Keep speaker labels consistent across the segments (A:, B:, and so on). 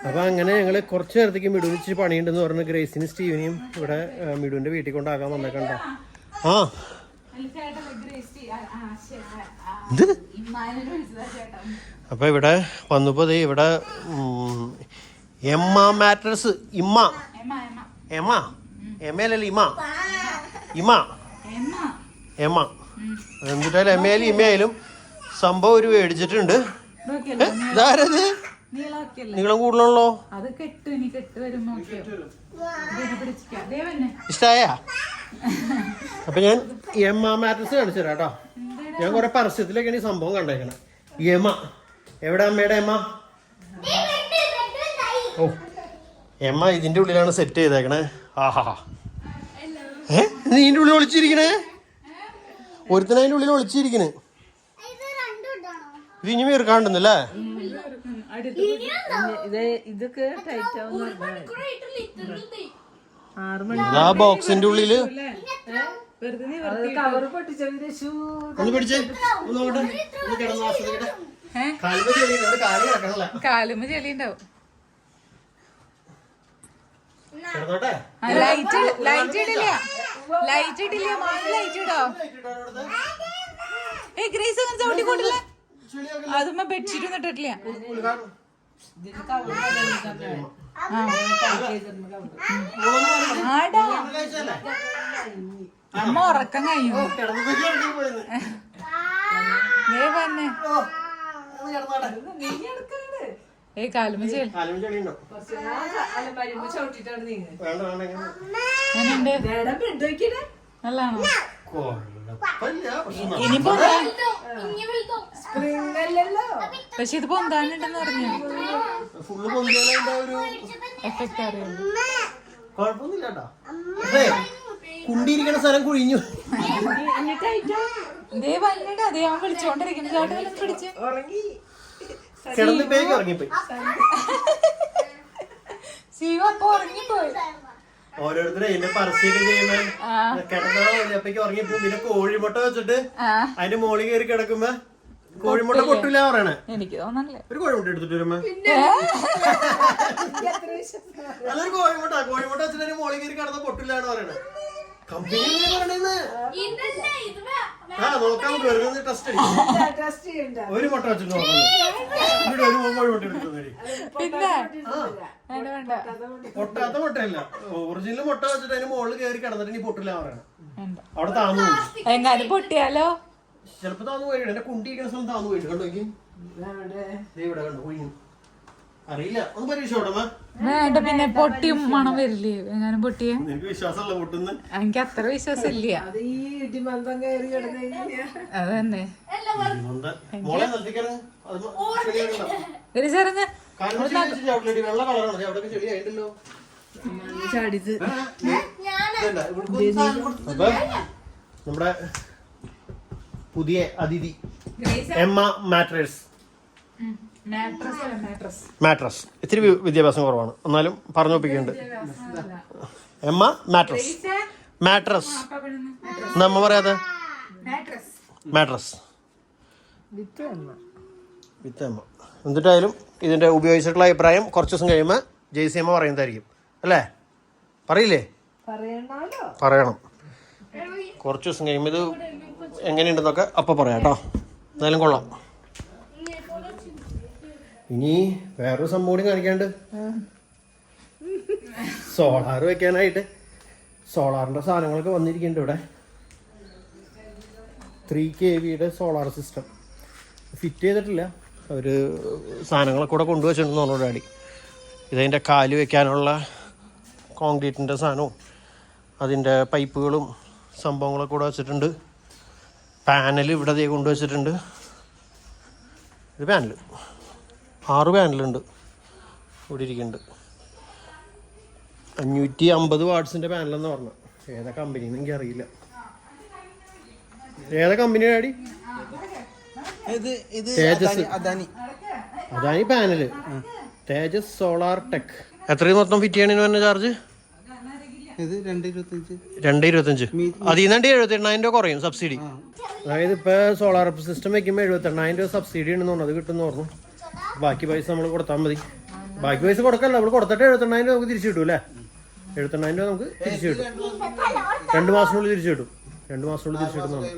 A: അപ്പോൾ അങ്ങനെ ഞങ്ങൾ കുറച്ച് നേരത്തേക്ക് മിടുവിന് ഇച്ചിരി പണിയുണ്ടെന്ന് പറഞ്ഞ് ഗ്രേസിനും സ്റ്റീവിനെയും ഇവിടെ മിടുവിൻ്റെ വീട്ടിൽ കൊണ്ടാക്കാൻ വന്നേക്കണ്ട. ആ അപ്പോൾ ഇവിടെ വന്നപ്പോൾ ഇവിടെ എമ്മ മാട്രസ് ഇമ്മ എമ്മ എമ്മയിലല്ലേ ഇമ്മ എന്നിട്ടായാലും എമ്മയിലും ഇമ്മയായാലും സംഭവം ഒരു മേടിച്ചിട്ടുണ്ട്. ഇതാരത് നീളം കൂടുതലുള്ളോ? ഇഷ്ടായ? അപ്പൊ ഞാൻ എമ്മ മാട്രസ് കാണിച്ചു തരാം കേട്ടോ. ഞാൻ കുറെ പരസ്യത്തിലൊക്കെയാണ് ഈ സംഭവം കണ്ടേക്കണേ. എമ്മ എവിടെ അമ്മയുടെ എമ്മ? ഓ എമ്മ ഇതിന്റെ ഉള്ളിലാണ് സെറ്റ് ചെയ്തേക്കണേ. ആഹാ നീ ഇതിന്റെ ഉള്ളിൽ ഒളിച്ചിരിക്കണേ. ഒരുത്തന അതിന്റെ ഉള്ളിൽ ഒളിച്ചിരിക്കണ്. ഇത് ഇനി വീർക്കാണ്ടെന്നല്ലേ? ആ ബോക്സിന്റെ ഉള്ളില്
B: കാലുമ്പ് ചെളിയുണ്ടാവും. ലൈറ്റ് ഇടില്ല, ലൈറ്റ് ഇടില്ല, ലൈറ്റ് ഇടോ? ഏ ഗ്രേസ് അങ്ങനെ ചവിട്ടിക്കൊണ്ടില്ല. അതുമ്മ ബെഡ്ഷീറ്റ് ഒന്നും ഇട്ടിട്ടില്ല. ആടാ അമ്മ ഉറക്കം കഴിഞ്ഞു. പറഞ്ഞേ ഏയ് കാലുമ്പ ചെളി നല്ലാണോ? ഇനിയിപ്പോ പക്ഷെ ഇത് പൊന്താനുണ്ടെന്ന് പറഞ്ഞു. എഫക്റ്റ് അറിയാം.
A: കുണ്ടിരിക്കണ സ്ഥലം കുഴിഞ്ഞു.
B: ദേ വന്നിട്ട് അതേ അവൻ വിളിച്ചോണ്ടിരിക്കുന്നു. ചേട്ടൻ പിടിച്ച്
A: ഉറങ്ങിപ്പോയി.
B: ശിവ അപ്പൊ ഉറങ്ങിപ്പോയി.
A: ഓരോരുത്തരും അതിന്റെ പരസ്യമൊക്കെ ചെയ്യുമ്പോ കിടന്നപ്പോഴേക്ക് ഉറങ്ങിപ്പോ. പിന്നെ കോഴിമുട്ട വെച്ചിട്ട് അതിന്റെ മോളിൽ കയറി കിടക്കുമ്പോ കോഴിമുട്ട പൊട്ടില്ല പറയണേ.
B: എനിക്ക് തോന്നല്ലേ
A: ഒരു കോഴിമുട്ട എടുത്തിട്ട് വരുമ്പോ അതൊരു കോഴിമുട്ട വെച്ചിട്ട് അതിന്റെ മോളിൽ കയറി കിടന്ന പൊട്ടില്ലാണ് പറയണേ. കമ്പനി പറയണെന്ന് നോക്കാൻ വെറുതെ ടെസ്റ്റ് ഒരു മുട്ട വെച്ചിട്ട് നോക്കുന്നത്. ഒരു കോഴിമുട്ട എടുക്കുന്നത് പൊട്ടാത്ത മുട്ടയല്ല, ഒറിജിനൽ മുട്ട വെച്ചിട്ട് അതിന് മുകളിൽ കയറി കിടന്നിട്ട് ഇനി പൊട്ടില്ല പറയണം. അവിടെ താന്നു
B: എങ്ങാനും പൊട്ടിയാലോ?
A: ചിലപ്പോ താന്നു പോയി. എന്റെ കുണ്ടിരിക്കുന്ന സ്ഥലം താന്നു പോയിട്ട് കണ്ടോ? ഇവിടെ കണ്ടോ കുഴിഞ്ഞു. അറിയില്ല, ഒന്ന് പരീക്ഷ
B: വേണ്ട. പിന്നെ പൊട്ടിയും മണം വരില്ലേ എങ്ങാനും പൊട്ടിയ?
A: എനിക്ക് വിശ്വാസമല്ല പൊട്ടുന്ന.
B: എനിക്ക് അത്ര വിശ്വാസം ഇല്ല. അതന്നെ
A: വെള്ള കളറാണ്. അവിടെ ചെളിയായിട്ടല്ലോ. അപ്പൊ നമ്മുടെ പുതിയ അതിഥി എമ്മ മാട്രസ്. ഇത്തിരി വിദ്യാഭ്യാസം കുറവാണ്, എന്നാലും പറഞ്ഞൊപ്പിക്കുന്നുണ്ട്. എമ്മ മാട്രസ് നമ്മ പറയാതെ മാട്രസ് വിത്ത് എമ്മ. എന്നിട്ടായാലും ഇതിന്റെ ഉപയോഗിച്ചിട്ടുള്ള അഭിപ്രായം കുറച്ച് ദിവസം കഴിയുമ്പോൾ ജെയ്സി അമ്മ പറയുന്നതായിരിക്കും അല്ലേ? പറയില്ലേ? പറയണം. കുറച്ച് ദിവസം കഴിയുമ്പോൾ ഇത് എങ്ങനെയുണ്ടെന്നൊക്കെ അപ്പം പറയാം കേട്ടോ. എന്തായാലും കൊള്ളാം. ഇനി വേറൊരു സംഭവം കൂടി കാണിക്കാണ്ട്. സോളാർ വെക്കാനായിട്ട് സോളാറിന്റെ സാധനങ്ങളൊക്കെ വന്നിരിക്കുന്നുണ്ട് ഇവിടെ. 3 kV സോളാർ സിസ്റ്റം ഫിറ്റ് ചെയ്തിട്ടില്ല. അവർ സാധനങ്ങളൊക്കെ കൂടെ കൊണ്ടുവച്ചിട്ടുണ്ടെന്ന് പറഞ്ഞ ഡാഡി. ഇതതിൻ്റെ കാല് വെക്കാനുള്ള കോൺക്രീറ്റിൻ്റെ സാധനവും അതിൻ്റെ പൈപ്പുകളും സംഭവങ്ങളൊക്കെ കൂടെ വെച്ചിട്ടുണ്ട്. പാനൽ ഇവിടെ ദേ കൊണ്ടുവച്ചിട്ടുണ്ട്. ഇത് പാനൽ 6 പാനലുണ്ട് ഇവിടെ ഇരിക്കുന്നുണ്ട്. 550 വാട്ട്സിൻ്റെ പാനലെന്ന് പറഞ്ഞു. ഏതാ കമ്പനിന്ന് എനിക്ക് അറിയില്ല. ഏതാ കമ്പനി ഡാഡി? തേജസ്. അദാനി പാനല്. തേജസ് സോളാർ ടെക്. എത്രയും മൊത്തം ഫിറ്റ് ചെയ്യണതിന് പറഞ്ഞ ചാർജ്? 225. അതിൽ നിന്ന് 78,000 രൂപ കുറയും സബ്സിഡി. അതായത് ഇപ്പൊ സോളാർ സിസ്റ്റം വെക്കുമ്പോൾ 78,000 രൂപ സബ്സിഡി ഉണ്ടെന്ന് പറഞ്ഞു. അത് കിട്ടുമെന്ന് പറഞ്ഞു. ബാക്കി പൈസ നമ്മൾ കൊടുത്താൽ മതി. ബാക്കി പൈസ കൊടുക്കല്ല, നമ്മൾ കൊടുത്തിട്ട് 78,000 നമുക്ക് തിരിച്ചു കിട്ടും അല്ലേ? 78,000 നമുക്ക് തിരിച്ചു കിട്ടും. 2 മാസത്തിനുള്ളിൽ തിരിച്ചു കിട്ടും. 2 മാസത്തിനുള്ളിൽ തിരിച്ചു കിട്ടുന്നതാണ്.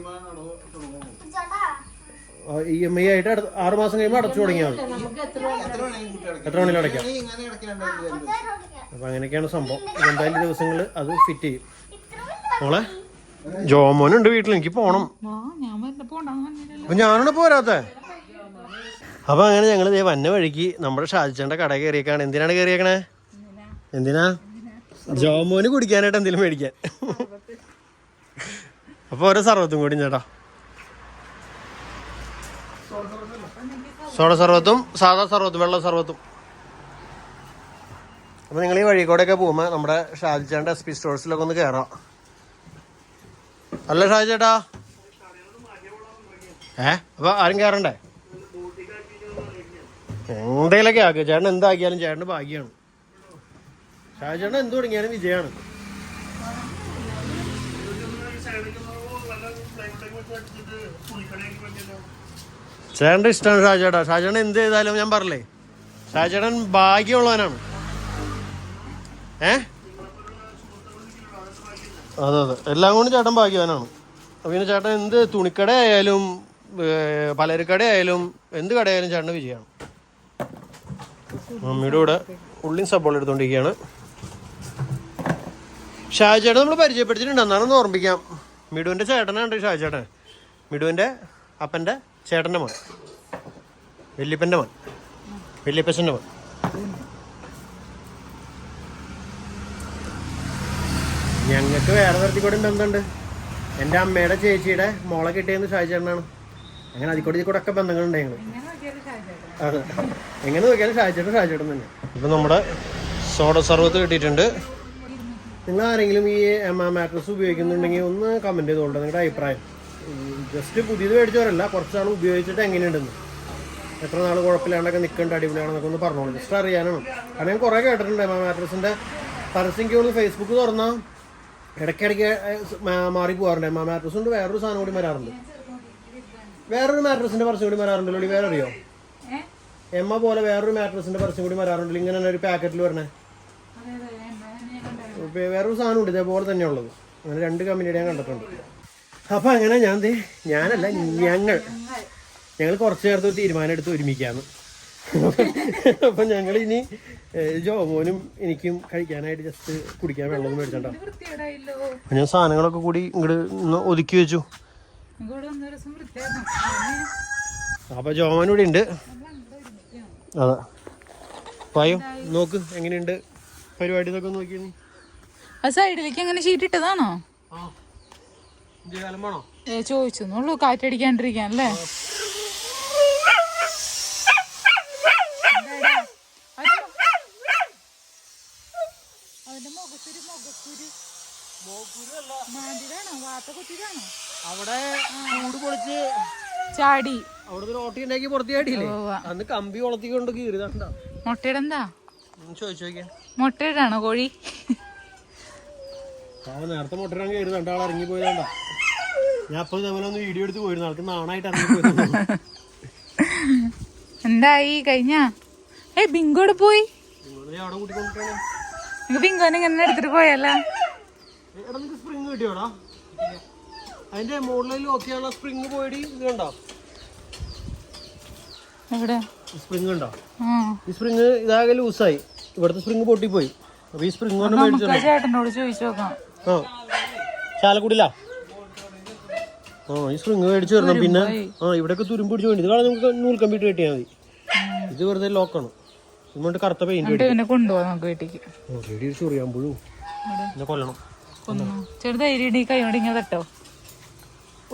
A: EMI ആയിട്ട് 6 മാസം കഴിയുമ്പോൾ അടച്ചു തുടങ്ങിയാൽ മതി. എത്ര വേണമെങ്കിലും അടയ്ക്കാം. അപ്പൊ അങ്ങനെയൊക്കെയാണ് സംഭവം. എന്തായാലും ദിവസങ്ങൾ അത് ഫിറ്റ് ചെയ്യും. മോളെ ജോമോനുണ്ട് വീട്ടിൽ, എനിക്ക് പോണം. അപ്പൊ ഞാനാണ് പോരാത്ത. അപ്പൊ അങ്ങനെ ഞങ്ങൾ വന്ന വഴിക്ക് നമ്മുടെ ഷാജിച്ചേന്റെ കട കയറിയേക്കാണ്. എന്തിനാണ് കയറിയേക്കണേ? എന്തിനാ? ജോമോന് കുടിക്കാനായിട്ട് എന്തെങ്കിലും മേടിക്കാൻ. അപ്പൊ ഓരോ സർവത്തും കൂടി ചേട്ടാ, സോഡ സർവത്തും സാധാ സർവത്തും വെള്ള സർവത്തും. അപ്പൊ നിങ്ങൾ ഈ വഴി കൂടെയൊക്കെ പോകുമ്പോ നമ്മുടെ ഷാജിച്ചേന്റെ SP സ്റ്റോഴ്സിലൊക്കെ ഒന്ന് കയറാം. അല്ല ഷാജി ചേട്ടാ, അപ്പൊ ആരും കയറണ്ടേ? എന്തെങ്കിലൊക്കെ ആക്കുക. ചേട്ടൻ എന്താക്കിയാലും ചേട്ടന് ഭാഗ്യമാണ്. ഷാജി ചേട്ടൻ എന്ത് തുടങ്ങിയാലും വിജയമാണ്. ചേട്ടൻ്റെ ഇഷ്ടമാണ് ഷാജിയേട്ടാ. ഷാജിയേട്ടൻ എന്ത് ചെയ്താലും ഞാൻ പറഞ്ഞില്ലേ, ഷാജിയേട്ടൻ ഭാഗ്യമുള്ളവനാണ്. അതെ അതെ, എല്ലാം കൊണ്ടും ചേട്ടൻ ഭാഗ്യവാനാണ്. പിന്നെ ചേട്ടൻ എന്ത് തുണിക്കട ആയാലും പലചരക്കട ആയാലും എന്ത് കടയായാലും ചേട്ടൻ്റെ വിജയമാണ്. മമ്മിയുടെ കൂടെ ഉള്ളിയും സബോള എടുത്തോണ്ടിരിക്കുകയാണ്. ഷാജിയേട്ടൻ നമ്മൾ പരിചയപ്പെടുത്തിയിട്ടുണ്ട്, എന്നാണെന്ന് ഓർമ്മിക്കാം. മിടുവിൻ്റെ ചേട്ടനാണ് ഷാജിയേട്ടൻ. മിടുവിൻ്റെ അപ്പൻ്റെ ചേട്ടൻ്റെ മോൻ, വല്യപ്പൻ്റെ മോൻ, വല്യപ്പച്ചൻ്റെ മോൻ. ഞങ്ങൾക്ക് വേറെ തരത്തിൽ കൂടെ ബന്ധമുണ്ട്. എൻ്റെ അമ്മയുടെ ചേച്ചിയുടെ മോളെ കിട്ടിയെന്ന് ഷാജിയേട്ടനാണ്. അങ്ങനെ അതിൽ കൂടെ ഒക്കെ ബന്ധങ്ങളുണ്ട് ഞങ്ങൾ. അതെ, എങ്ങനെ നോക്കിയാലും ഷാജിയേട്ടൻ തന്നെ. ഇപ്പം നമ്മുടെ സോഡ സർവത്ത് കിട്ടിയിട്ടുണ്ട്. നിങ്ങൾ ആരെങ്കിലും ഈ മാട്രസ് ഉപയോഗിക്കുന്നുണ്ടെങ്കിൽ ഒന്ന് കമൻറ്റ് ചെയ്തോളൂ നിങ്ങളുടെ അഭിപ്രായം. ജസ്റ്റ് പുതിയത് മേടിച്ചവരല്ല, കുറച്ച് നാൾ ഉപയോഗിച്ചിട്ട് എങ്ങനെയുണ്ടെന്ന്, എത്ര നാൾ കുഴപ്പമില്ലാണ്ടൊക്കെ നിൽക്കേണ്ട അടിപൊളിയാണെന്നൊക്കെ ഒന്ന് പറഞ്ഞോളൂ. ജസ്റ്റ് അറിയാനാണ്. കാരണം ഞാൻ കുറേ കേട്ടിട്ടുണ്ട് മാട്രസിൻ്റെ പരസ്യം. ഒന്ന് ഫേസ്ബുക്ക് തുറന്നാൽ ഇടയ്ക്കിടയ്ക്ക് മാറി പോകാറുണ്ട്. മാട്രസ് കൊണ്ട് വേറൊരു സാധനം കൂടി വരാറുണ്ട്. വേറൊരു മാട്രസിൻ്റെ പരസ്യം കൂടി വരാറുണ്ടല്ലോ, വേറെ അറിയോ? എമ്മ പോലെ വേറൊരു മാട്രസിൻ്റെ പരസ്യം കൂടി വരാറുണ്ടല്ലോ, ഇങ്ങനെ ഒരു പാക്കറ്റിൽ വരണേ. വേറൊരു സാധനം ഉണ്ട് ഇതേപോലെ തന്നെയുള്ളത്. അങ്ങനെ 2 കമ്പനിയുടെ ഞാൻ കണ്ടിട്ടുണ്ട്. അപ്പം അങ്ങനെ ഞങ്ങൾ കുറച്ച് നേരത്തെ ഒരു തീരുമാനം എടുത്ത് ഒരുമിക്കാന്ന്. അപ്പം ഞങ്ങൾ ഇനി ജോമോനും എനിക്കും കഴിക്കാനായിട്ട് ജസ്റ്റ് കുടിക്കാൻ വെള്ളം മേടിച്ചോ. ഞാൻ സാധനങ്ങളൊക്കെ കൂടി ഇങ്ങോട്ട് ഒതുക്കി വെച്ചു. അപ്പൊ ജോമോൻ ഇവിടെ ഉണ്ട്. അതെ, പായോ നോക്ക് എങ്ങനെയുണ്ട് പരിപാടി എന്നൊക്കെ നോക്കി.
B: ആ സൈഡിലേക്ക് അങ്ങനെ ഷീറ്റ് ഇട്ടതാണോ? ചോദിച്ചെന്നുള്ളൂ, കാറ്റടിക്കാണ്ടിരിക്കാൻ അല്ലേ?
A: അവിടെ കൂട് പൊളിച്ച്
B: ചാടി
A: അവിടെ റോട്ടി ഉണ്ടാക്കി പുറത്ത് ചാടിയില്ലേ, അന്ന് കമ്പി കൊളത്തിക്കൊണ്ട് കീറിയതാണ്ടാ.
B: മുട്ടയുടെ എന്താ
A: ചോദിച്ചു നോക്കിയാ?
B: മുട്ടയിടാണോ കോഴി?
A: നേരത്തെ മുട്ടയിടാൻ കയറി രണ്ടാൾ ഇറങ്ങി പോയതാണ്ടാ. ഞാൻ അപ്പൊ ഇതേപോലെ ഒന്ന് വീഡിയോ എടുത്ത് പോയിരുന്നു, ആൾക്ക് നാണായിട്ട് ഇറങ്ങി പോയത്.
B: എന്തായി കഴിഞ്ഞ ബിങ്കോടെ പോയി?
A: അവിടെ കൂട്ടിക്കൊണ്ടിട്ടാണ്.
B: ബിങ്കോനെ ഇങ്ങനെ എടുത്തിട്ട് പോയല്ല.
A: സ്പ്രിങ് കിട്ടിയോടാ? അതിന്റെ മുകളിൽ നോക്കിയുള്ള സ്പ്രിങ് പോയി. ഇത് കണ്ടോ
B: എവിടെ
A: സ്പ്രിങ് ഉണ്ടോ? ഈ സ്പ്രിങ് ഇതാകെ ലൂസായി, ഇവിടുത്തെ സ്പ്രിങ് പൊട്ടിപ്പോയി. അപ്പൊ ഈ സ്പ്രിങ് കൊണ്ട്
B: ചേട്ടനോട് ചോദിച്ചു നോക്കാം.
A: ചാലക്കുടിയിലാ? ഈ സ്പ്രിങ് മേടിച്ചു വരണം. പിന്നെ ഇവിടെയൊക്കെ തുരുമ്പ് പിടിച്ചു വേണ്ടി. ഇത് കാണാൻ നമുക്ക് നൂൽക്കമ്പിട്ട് കെട്ടിയാൽ മതി. ഇത് വെറുതെ ലോക്കാണ്. ഇങ്ങോട്ട് കറുത്ത പെയിന്റ്
B: കൊണ്ടുപോകാം നമുക്ക് വീട്ടിലേക്ക്.
A: ചൊറിയാകുമ്പോഴും പിന്നെ കൊല്ലണം.
B: ചെറുതായി കൈ കൊണ്ട് ഇങ്ങനെ തട്ടോ.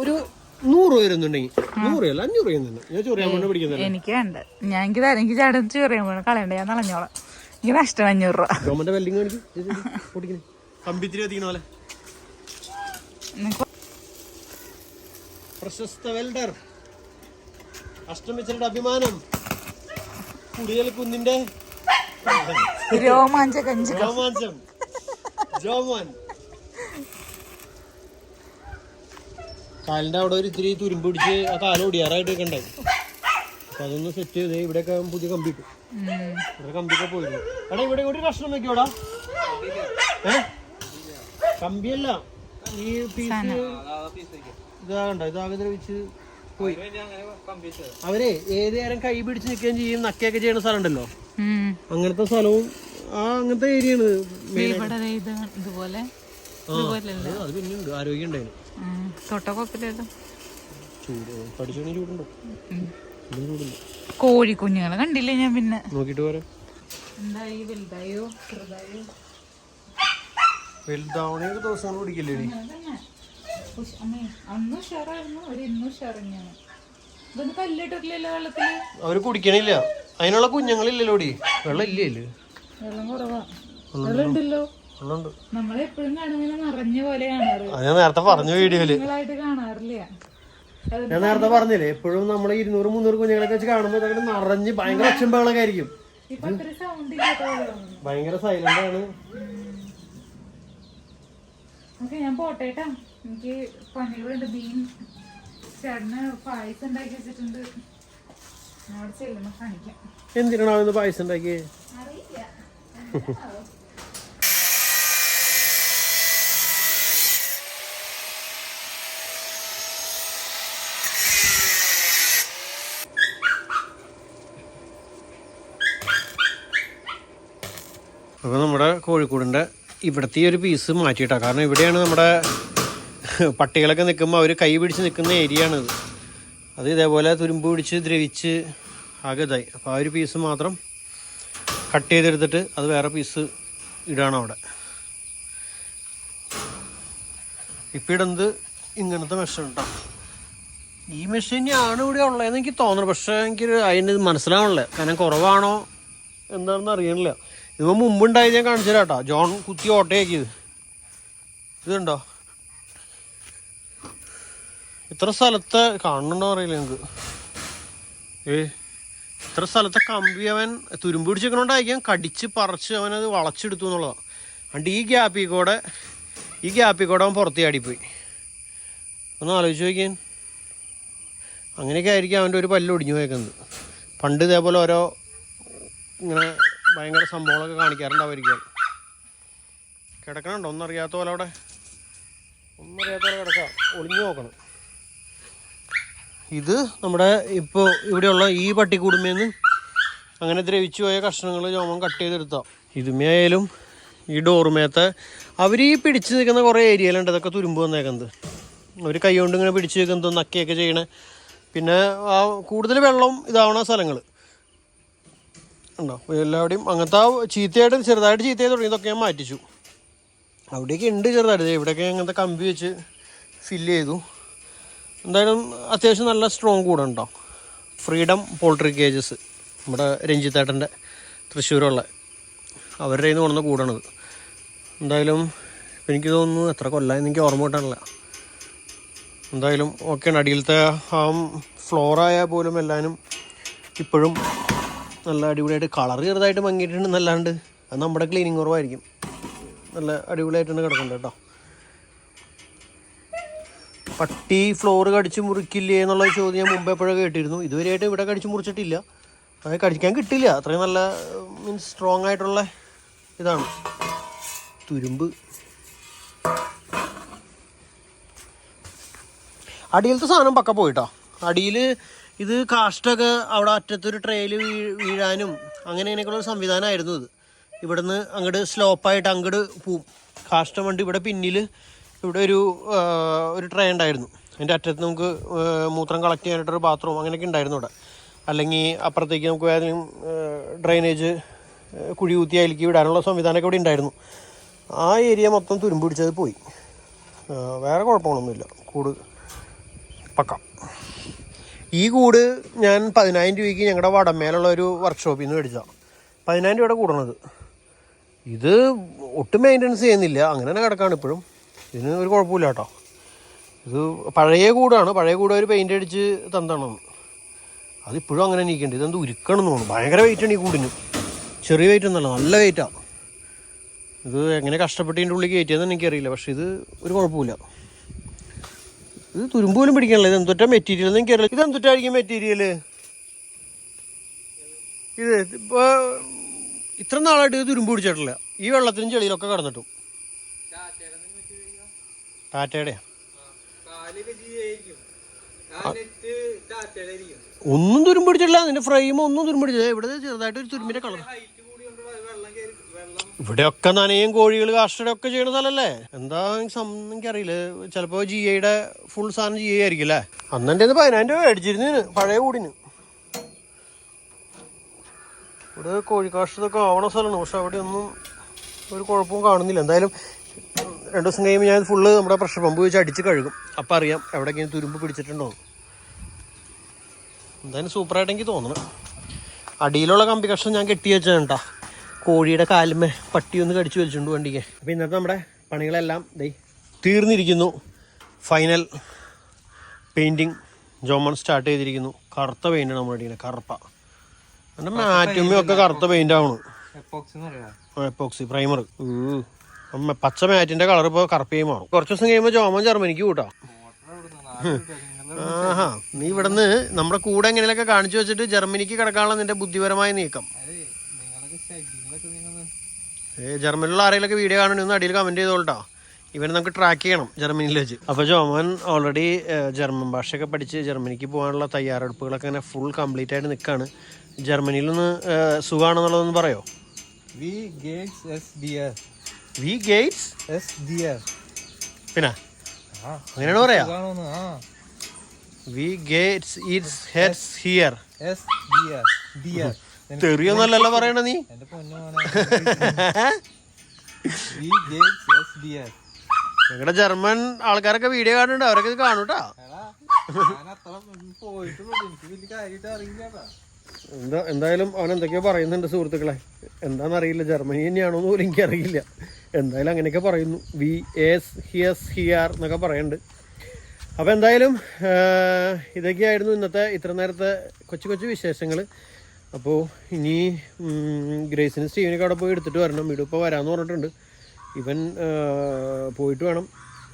A: ഒരു 100 വരുന്നുണ്ടെങ്കിൽ 100 അല്ല 500 വരുന്നുണ്ട്. ഞാൻ ചൊറിയാൻ കൊണ്ട് പിടിക്കുന്നില്ല.
B: എനിക്ക് വേണ്ട, ഞാൻ എനിക്ക് ചേട്ടൻ ചൊറിയാൻ പോകണം, കളയണ്ട, ഞാൻ കളഞ്ഞോളാം. എനിക്ക് നഷ്ടം 500 രൂപ.
A: ഗവൺമെന്റ് വെൽഡിങ് കാണിക്കും, കമ്പിത്തിരി എത്തിക്കണ പോലെ. പ്രശസ്ത വെൽഡർ അഷ്ടമിച്ചരുടെ അഭിമാനം കുടിയൽ കുന്നിന്റെ
B: രോമാഞ്ചം
A: ജോമോൻ. കാലിന്റെ അവിടെ ഒരു ഇത്തിരി തുരുമ്പ് പിടിച്ച് ആ കാല് ഒടിയാറായിട്ട് വെക്കണ്ടായി. അപ്പൊ അതൊന്ന് സെറ്റ് ചെയ്ത് ഇവിടെയൊക്കെ പുതിയ കമ്പി ഇട്ടു. ഇവിടെ കമ്പിയൊക്കെ പോയിരുന്നു. എടാ ഇവിടെ ഒരു കഷ്ണം വെക്കോടാ. കമ്പിയല്ല, ഈ പീസ് ഇതാകണ്ട, ഇതാകെ ദ്രവിച്ച് പോയി. അവരെ ഏത് നേരം കൈ പിടിച്ച് നിൽക്കുകയും ചെയ്യും, നക്കയൊക്കെ ചെയ്യുന്ന സ്ഥലം ഉണ്ടല്ലോ, അങ്ങനത്തെ സ്ഥലവും അങ്ങനത്തെ ഏരിയയാണ്. അത് പിന്നെ ഉണ്ട്, ആരോഗ്യം ഉണ്ടായിരുന്നു. ചൂട് പഠിച്ചോണി ചൂടുണ്ടോ? ചൂടില്ല.
B: കോഴി കുഞ്ഞുങ്ങളെ കണ്ടില്ലേ ഞാൻ? പിന്നെ
A: നോക്കിട്ട് പോരാ.
B: എന്തായി, വലുതായോ ചെറുതായോ?
A: വലുതാവണേക്ക് ദിവസം പിടിക്കില്ലേ?
B: അന്ന് ഉഷാറായിരുന്നു, ഒരു ഇന്നും ഉഷാറന്നെയാണ്. ഇതൊന്നും കല്ലിട്ടില്ലല്ലോ വെള്ളത്തില്.
A: അവര് കുടിക്കണില്ല, അതിനുള്ള കുഞ്ഞുങ്ങളില്ലല്ലോടി. വെള്ളം ഇല്ലേ?
B: വെള്ളം കുറവാ. വെള്ളം ഉണ്ടല്ലോ, നമ്മളെപ്പോഴും കാണുമ്പോൾ നിറഞ്ഞ പോലെ കാണാറ്.
A: ഞാൻ നേരത്തെ പറഞ്ഞു വീഡിയോയില്,
B: കാണാറില്ല.
A: ഞാൻ നേരത്തെ പറഞ്ഞില്ലേ, എപ്പോഴും നമ്മള് 200-300 കുഞ്ഞുങ്ങളൊക്കെ വെച്ച് കാണുമ്പോ ഇതൊക്കെ നിറഞ്ഞ് ഭയങ്കര ഒച്ചമ്പകളൊക്കെ ആയിരിക്കും. ഭയങ്കര സൈലന്റ് ആണ്.
B: ഞാൻ പോട്ടേട്ടാ, എനിക്ക് പണികളുണ്ട്. മീൻ ചേട്ടന് പായസം ഉണ്ടാക്കി വെച്ചിട്ടുണ്ട്, അവിടെ ചെല്ലുമ്പോ കാണിക്കാം.
A: എന്തിനാണ് പായസം ഉണ്ടാക്കിയേ?
B: അറിയില്ല.
A: അപ്പോൾ നമ്മുടെ കോഴിക്കോടിൻ്റെ ഇവിടുത്തെ ഈ ഒരു പീസ് മാറ്റിയിട്ടാണ്. കാരണം ഇവിടെയാണ് നമ്മുടെ പട്ടികളൊക്കെ നിൽക്കുമ്പോൾ അവർ കൈ പിടിച്ച് നിൽക്കുന്ന ഏരിയ ആണിത്. അത് ഇതേപോലെ തുരുമ്പ് പിടിച്ച് ദ്രവിച്ച് ആകെ ഇതായി. അപ്പോൾ ആ ഒരു പീസ് മാത്രം കട്ട് ചെയ്തെടുത്തിട്ട് അത് വേറെ പീസ് ഇടാണ് അവിടെ. ഇപ്പം ഇടുന്നത് ഇങ്ങനത്തെ മെഷീൻ കേട്ടോ. ഈ മെഷീനാണ് ഇവിടെ ഉള്ളതെന്ന് എനിക്ക് തോന്നുന്നു. പക്ഷേ എനിക്ക് അതിന് മനസ്സിലാവണില്ല, കാരണം കുറവാണോ എന്താണെന്ന് അറിയണില്ല. ഇതിപ്പോൾ മുമ്പുണ്ടായി, ഞാൻ കാണിച്ചു തരാം കേട്ടോ. ജോൺ കുത്തി ഓട്ടയാക്കിയത് ഇതുണ്ടോ? ഇത്ര സ്ഥലത്തെ കാണുന്നുണ്ടോ അറിയില്ല നിങ്ങൾക്ക്. ഇത്ര സ്ഥലത്തെ കമ്പി അവൻ തുരുമ്പ് പിടിച്ചിരിക്കണോണ്ടായിരിക്കാം കടിച്ച് പറിച്ച് അവനത് വളച്ചെടുത്തു എന്നുള്ളതാണ്. അതുകൊണ്ട് ഈ ഗ്യാപ്പിൽ കൂടെ അവൻ പുറത്ത് ചാടിപ്പോയി. ഒന്ന് ആലോചിച്ച് നോക്കിയാൻ. അങ്ങനെയൊക്കെ ആയിരിക്കും അവൻ്റെ ഒരു പല്ല് ഒടിഞ്ഞു പോയേക്കുന്നത്. പണ്ട് ഇതേപോലെ ഓരോ ഇങ്ങനെ ഭയങ്കര സംഭവങ്ങളൊക്കെ കാണിക്കാറുണ്ടാവായിരിക്കും. കിടക്കണുണ്ടോ? ഒന്നറിയാത്ത പോലെ അവിടെ, കിടക്കാം. ഒളിഞ്ഞു നോക്കണം. ഇത് നമ്മുടെ ഇപ്പോൾ ഇവിടെയുള്ള ഈ പട്ടിക്കൂടുമേന്ന് അങ്ങനെ ദ്രവിച്ചു പോയ കഷ്ണങ്ങൾ രോമം കട്ട് ചെയ്തെടുത്താം. ഇതുമേയായാലും ഈ ഡോറുമേത്തെ അവർ ഈ പിടിച്ച് നിൽക്കുന്ന കുറേ ഏരിയയിലുണ്ട് ഇതൊക്കെ തുരുമ്പ് വന്നേക്കുന്നത്. അവർ കൈ കൊണ്ട് ഇങ്ങനെ പിടിച്ച് നിൽക്കുന്നത്, നക്കയൊക്കെ ചെയ്യണേ. പിന്നെ ആ കൂടുതൽ വെള്ളം ഇതാവണ സ്ഥലങ്ങൾ ഉണ്ടോ എല്ലാവിടെയും. അങ്ങനത്തെ ചെറുതായിട്ട് ചീത്തയായി തുടങ്ങിയതൊക്കെ ഞാൻ മാറ്റിച്ചു. അവിടെയൊക്കെ ഉണ്ട് ചെറുതായിട്ട്. ഇവിടെയൊക്കെ അങ്ങനത്തെ കമ്പി വെച്ച് ഫില്ല് ചെയ്തു. എന്തായാലും അത്യാവശ്യം നല്ല സ്ട്രോങ് കൂടുണ്ടോ. ഫ്രീഡം പോൾട്രി കേജസ്, നമ്മുടെ രഞ്ജിത്തേട്ടൻ്റെ തൃശ്ശൂരുള്ള അവരുടെ കയ്യിൽ നിന്ന് കൊണ്ടുവന്ന കൂടാണിത്. എന്തായാലും എനിക്ക് തോന്നുന്നു എത്ര കൊല്ലമായി എനിക്ക് ഓർമ്മ കിട്ടാനില്ല. എന്തായാലും ഓക്കെയാണ്. അടിയിലത്തെ ആ ഫ്ലോറായാൽ പോലും എല്ലാവരും ഇപ്പോഴും നല്ല അടിപൊളിയായിട്ട് കളർ ചെറുതായിട്ട് മങ്ങിയിട്ടുണ്ടെന്നല്ലാണ്ട് അത് നമ്മുടെ ക്ലീനിങ് കുറവായിരിക്കും. നല്ല അടിപൊളിയായിട്ടാണ് കിടക്കുന്നത് കേട്ടോ. പട്ടി ഫ്ലോറ് കടിച്ച് മുറിക്കില്ലേ എന്നുള്ള ചോദ്യം ഞാൻ മുമ്പ് എപ്പോഴും കേട്ടിരുന്നു. ഇതുവരെയായിട്ട് ഇവിടെ കടിച്ച് മുറിച്ചിട്ടില്ല. അത് കടിക്കാൻ കിട്ടില്ല. അത്രയും നല്ല മീൻസ് സ്ട്രോങ് ആയിട്ടുള്ള ഇതാണ് തുരുമ്പ്. അടിയിലത്തെ സാധനം പക്ക പോയിട്ടോ. അടിയിൽ ഇത് കാഷ്ടൊക്കെ അവിടെ അറ്റത്തൊരു ട്രെയിൽ വീഴാനും അങ്ങനെയൊക്കെയുള്ള സംവിധാനമായിരുന്നു. ഇത് ഇവിടുന്ന് അങ്ങോട്ട് സ്ലോപ്പായിട്ട് അങ്ങോട്ട് പോവും കാഷ്ടം. വണ്ടി ഇവിടെ പിന്നിൽ ഇവിടെ ഒരു ട്രേ ഉണ്ടായിരുന്നു. അതിൻ്റെ അറ്റത്ത് നമുക്ക് മൂത്രം കളക്ട് ചെയ്യാനായിട്ടൊരു ബാത്റൂം അങ്ങനെയൊക്കെ ഉണ്ടായിരുന്നു ഇവിടെ. അല്ലെങ്കിൽ അപ്പുറത്തേക്ക് നമുക്ക് ഏതെങ്കിലും ഡ്രെയിനേജ് കുഴി കുത്തി അതിലേക്ക് വിടാനുള്ള സംവിധാനമൊക്കെ ഇവിടെ ഉണ്ടായിരുന്നു. ആ ഏരിയ മൊത്തം തുരുമ്പ് പിടിച്ചത് പോയി. വേറെ കുഴപ്പങ്ങളൊന്നുമില്ല. കൂട് പക്ക. ഈ കൂട് ഞാൻ 10,000 രൂപയ്ക്ക് ഞങ്ങളുടെ വടമേലുള്ള ഒരു വർക്ക്ഷോപ്പിൽ നിന്ന് മേടിച്ചതാണ്. 10,000 രൂപയുടെ കൂടാണത്. ഇത് ഒട്ടും മെയിൻ്റനൻസ് ചെയ്യുന്നില്ല, അങ്ങനെ തന്നെ കിടക്കാണ് ഇപ്പോഴും. ഇതിന് ഒരു കുഴപ്പമില്ല കേട്ടോ. ഇത് പഴയ കൂടാണ്. പഴയ കൂട് ഒരു പെയിൻ്റ് അടിച്ച് തന്നതാണ്. അതിപ്പോഴും അങ്ങനെ നീക്കേണ്ടത്. ഇതെന്ത് ഉരുക്കണം എന്ന് തോന്നുന്നു. ഭയങ്കര വെയിറ്റാണ് ഈ കൂടിന്. ചെറിയ വെയിറ്റ് ഒന്നല്ല, നല്ല വെയിറ്റാണ്. ഇത് എങ്ങനെ കഷ്ടപ്പെട്ടതിൻ്റെ ഉള്ളിൽ കയറ്റിയതെന്ന് എനിക്കറിയില്ല. പക്ഷേ ഇത് ഒരു കുഴപ്പമില്ല. ഇത് തുരുമ്പ് പോലും പിടിക്കാനില്ല. ഇത് എന്തൊറ്റ മെറ്റീരിയൽ എന്ന് എനിക്കറിയില്ല. ഇത് എന്തൊറ്റായിരിക്കും മെറ്റീരിയൽ? ഇത് ഇപ്പോൾ ഇത്ര നാളായിട്ട് ഇത് തുരുമ്പ് പിടിച്ചിട്ടില്ല. ഈ വെള്ളത്തിനും ചെളിയിലൊക്കെ കടന്നിട്ടും. ടാറ്റയുടെ ഒന്നും തുരുമ്പ് പിടിച്ചിട്ടില്ല. അതിന്റെ ഫ്രെയിം ഒന്നും തുരുമ്പ് പിടിച്ചില്ല. ഇവിടെ ചെറുതായിട്ട് ഒരു തുരുമ്പിന്റെ കളർ. ഇവിടെയൊക്കെ നനയും കോഴികൾ കാഷ്ടയുടെ ഒക്കെ ചെയ്യണ സ്ഥലല്ലേ. എന്താ എനിക്കറിയില്ല. ചിലപ്പോ GIയുടെ ഫുൾ സാധനം GI ആയിരിക്കും അല്ലേ. അന്ന് എൻ്റെ 10,000 രൂപ മേടിച്ചിരുന്നു പഴയ കൂടിന്. ഇവിടെ കോഴിക്കാഷ്ടതൊക്കെ ആവണ സ്ഥലമാണ്. പക്ഷെ അവിടെ ഒന്നും ഒരു കുഴപ്പവും കാണുന്നില്ല. എന്തായാലും 2 ദിവസം കഴിയുമ്പോൾ ഞാൻ ഫുള്ള് നമ്മുടെ പ്രഷർ പമ്പ് വെച്ച് അടിച്ച് കഴുകും. അപ്പം അറിയാം എവിടെയെങ്കിലും തുരുമ്പ് പിടിച്ചിട്ടുണ്ടോ. എന്തായാലും സൂപ്പറായിട്ട് എനിക്ക് തോന്നണം. അടിയിലുള്ള കമ്പി കഷ്ണം ഞാൻ കെട്ടി വെച്ചാൽ കേട്ടോ. കോഴിയുടെ കാലുമേ പട്ടി ഒന്ന് കടിച്ചു വലിച്ചുകൊണ്ട് വണ്ടിക്ക്. അപ്പോൾ ഇന്നത്തെ നമ്മുടെ പണികളെല്ലാം തീർന്നിരിക്കുന്നു. ഫൈനൽ പെയിൻറ്റിങ് ജോമൺ സ്റ്റാർട്ട് ചെയ്തിരിക്കുന്നു. കറുത്ത പെയിൻ്റാണ് നമ്മൾ അടിക്കുന്നത്. കറുപ്പ എൻ്റെ മാറ്റുമ്മയൊക്കെ കറുത്ത പെയിൻ്റ് ആവണം. Epoxy primer. പച്ച മാറ്റിൻ്റെ കളർ ഇപ്പോൾ കറുപ്പയായി മാറും. കുറച്ച് ദിവസം കഴിയുമ്പോൾ ജോമൺ ജർമ്മനിക്ക് കൂട്ടാ. ആഹാ, നീ ഇവിടുന്ന് നമ്മുടെ കൂടെ എങ്ങനെയൊക്കെ കാണിച്ചു വെച്ചിട്ട് ജർമ്മനിക്ക് കിടക്കാനുള്ള നിന്റെ ബുദ്ധിപരമായ നീക്കം. ജർമ്മനിലുള്ള ആരെങ്കിലൊക്കെ വീഡിയോ കാണണമെന്ന് അടിയിൽ കമൻറ്റ് ചെയ്തോളട്ടോ. ഇവനെ നമുക്ക് ട്രാക്ക് ചെയ്യണം ജർമ്മനിയിൽ വെച്ച്. അപ്പോൾ ജോമൻ ഓൾറെഡി ജർമ്മൻ ഭാഷയൊക്കെ പഠിച്ച് ജർമ്മനിക്ക് പോകാനുള്ള തയ്യാറെടുപ്പുകളൊക്കെ അങ്ങനെ ഫുൾ കംപ്ലീറ്റ് ആയിട്ട് നിൽക്കുകയാണ്. ജർമ്മനിയിലൊന്ന് സുഖമാണെന്നുള്ളതൊന്ന് പറയോ?
C: വി ഗേറ്റ്സ്
A: പിന്നെ അങ്ങനെയാണ് പറയാ. We gates eats heads here. തെറിയൊന്നല്ലല്ലോ പറയണ നീ. ഞങ്ങളുടെ ജർമ്മൻ ആൾക്കാരൊക്കെ വീഡിയോ കാണുന്നുണ്ട്. അവരൊക്കെ ഇത് കാണൂട്ടാ. എന്തായാലും അവൻ എന്തൊക്കെയോ പറയുന്നുണ്ട് സുഹൃത്തുക്കളെ. എന്താണെന്നറിയില്ല. ജർമ്മനി തന്നെയാണോന്ന് പോലും എനിക്കറിയില്ല. എന്തായാലും അങ്ങനെയൊക്കെ പറയുന്നു. വി എസ് ഹിയസ് ഹിയർ എന്നൊക്കെ പറയുന്നുണ്ട്. അപ്പോൾ എന്തായാലും ഇതൊക്കെയായിരുന്നു ഇന്നത്തെ ഇത്ര നേരത്തെ കൊച്ചു കൊച്ചു വിശേഷങ്ങൾ. അപ്പോൾ ഇനി ഗ്രേസിന് സ്റ്റീവനൊക്കെ അവിടെ പോയി എടുത്തിട്ട് വരണം. വീട് ഇപ്പോൾ വരാമെന്ന് പറഞ്ഞിട്ടുണ്ട്. ഇവൻ പോയിട്ട് വേണം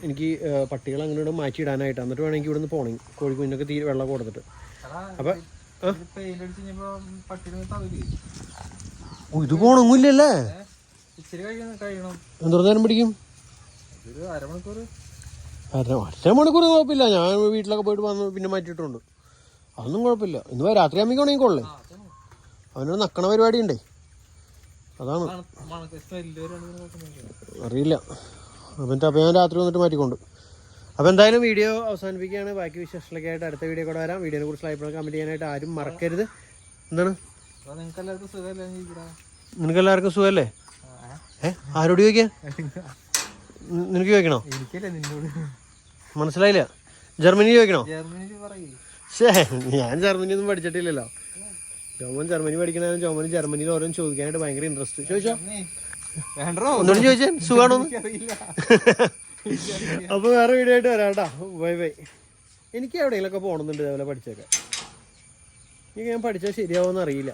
A: എനിക്ക് പട്ടികൾ അങ്ങനെ മാറ്റിയിടാനായിട്ട്. എന്നിട്ട് വേണം എനിക്ക് ഇവിടുന്ന് പോകണമെങ്കിൽ കോഴിക്കുഞ്ഞൊക്കെ തീരെ വെള്ളം കൊടുത്തിട്ട്. അപ്പം ഇത് പോണൊന്നുമില്ലല്ലേ. എന്തോ നേരം പിടിക്കും? അരമണിക്കൂർ കുഴപ്പമില്ല. ഞാൻ വീട്ടിലൊക്കെ പോയിട്ട് വന്ന് പിന്നെ മാറ്റിയിട്ടുണ്ട്. അതൊന്നും കുഴപ്പമില്ല. ഇന്ന് രാത്രി അമ്മിക്കോണെങ്കിൽ കൊള്ളേ. അവനൊരു നക്കണ പരിപാടി ഉണ്ടേ. അതാണ് അറിയില്ല. അപ്പം ഞാൻ രാത്രി വന്നിട്ട് മാറ്റിക്കൊണ്ട്. അപ്പോൾ എന്തായാലും വീഡിയോ അവസാനിപ്പിക്കുകയാണ്. ബാക്കി വിശേഷങ്ങളൊക്കെ ആയിട്ട് അടുത്ത വീഡിയോ കൂടെ വരാം. വീഡിയോനെ കുറിച്ച് അഭിപ്രായം കമൻറ്റ് ചെയ്യാനായിട്ട് ആരും മറക്കരുത്. എന്താണ് നിനക്ക് എല്ലാവർക്കും സുഖമല്ലേ? ആരോട് ചോദിക്കാൻ? നിനക്ക് ചോദിക്കണോ? മനസ്സിലായില്ല. ജർമ്മനി ചോദിക്കണോ? ശേ, ഞാൻ ജർമ്മനി ഒന്നും പഠിച്ചിട്ടില്ലല്ലോ. ജോമൻ ജർമ്മനി പഠിക്കണ ജോമന് ജർമ്മനിയിൽ ഓരോന്ന് ചോദിക്കാനായിട്ട് ഭയങ്കര ഇൻട്രസ്റ്റ്. ചോദിച്ചോ, ഒന്നുകൂടി ചോദിച്ചേ സുഖാണോ? അപ്പോൾ വേറെ വീഡിയോ ആയിട്ട് വരാം കേട്ടോ. Bye bye. എനിക്ക് എവിടെയെങ്കിലൊക്കെ പോകണമെന്നുണ്ട് ഇതേപോലെ പഠിച്ചേക്കാം. എനിക്ക് ഞാൻ പഠിച്ചാൽ ശരിയാവുമെന്ന് അറിയില്ല.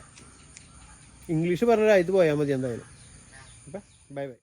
A: ഇംഗ്ലീഷ് പറഞ്ഞ രാജ്യത്ത് പോയാൽ മതി എന്തായാലും. അപ്പം ബൈ ബൈ.